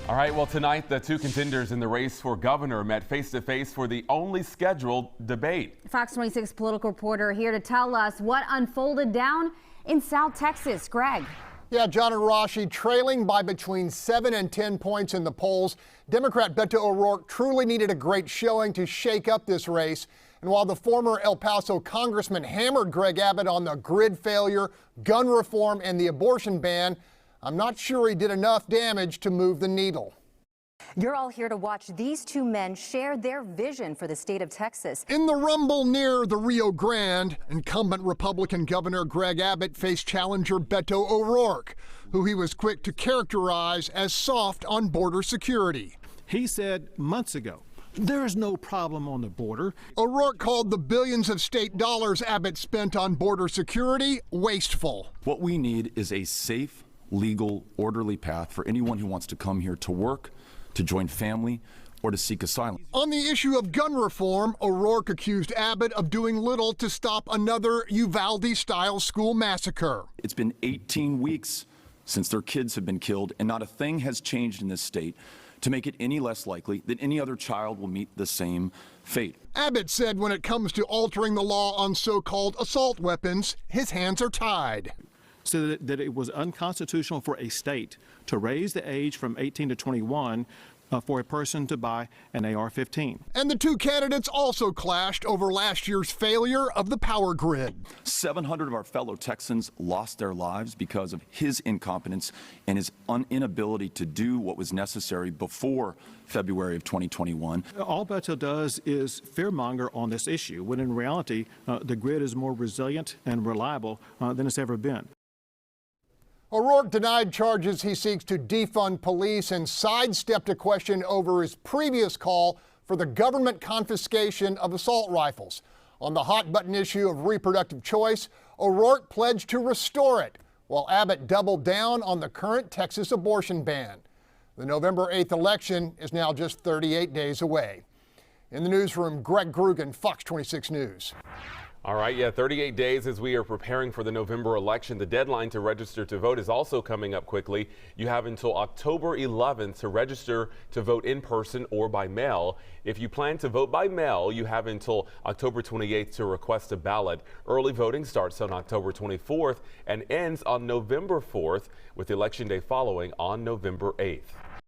All right, well, tonight the two contenders in the race for governor met face-to-face for the only scheduled debate. Fox 26 political reporter here to tell us what unfolded down in South Texas. Greg. Yeah, John and Rashi trailing by between 7 and 10 points in the polls. Democrat Beto O'Rourke truly needed a great showing to shake up this race. And while the former El Paso congressman hammered Greg Abbott on the grid failure, gun reform, and the abortion ban, I'm not sure he did enough damage to move the needle. You're all here to watch these two men share their vision for the state of Texas. In the rumble near the Rio Grande, incumbent Republican Governor Greg Abbott faced challenger Beto O'Rourke, who he was quick to characterize as soft on border security. He said months ago, there is no problem on the border. O'Rourke called the billions of state dollars Abbott spent on border security wasteful. What we need is a safe, legal, orderly path for anyone who wants to come here to work, to join family, or to seek asylum. On the issue of gun reform, O'Rourke accused Abbott of doing little to stop another Uvalde-style school massacre. It's been 18 weeks since their kids have been killed, and not a thing has changed in this state to make it any less likely that any other child will meet the same fate. Abbott said when it comes to altering the law on so-called assault weapons, his hands are tied. So that it was unconstitutional for a state to raise the age from 18 to 21 for a person to buy an AR-15. And the two candidates also clashed over last year's failure of the power grid. 700 of our fellow Texans lost their lives because of his incompetence and his inability to do what was necessary before February of 2021. All Beto does is fearmonger on this issue, when in reality, the grid is more resilient and reliable than it's ever been. O'Rourke denied charges he seeks to defund police and sidestepped a question over his previous call for the government confiscation of assault rifles. On the hot-button issue of reproductive choice, O'Rourke pledged to restore it, while Abbott doubled down on the current Texas abortion ban. The November 8th election is now just 38 days away. In the newsroom, Greg Groogan, Fox 26 News. All right, 38 days as we are preparing for the November election. The deadline to register to vote is also coming up quickly. You have until October 11th to register to vote in person or by mail. If you plan to vote by mail, you have until October 28th to request a ballot. Early voting starts on October 24th and ends on November 4th, with Election Day following on November 8th.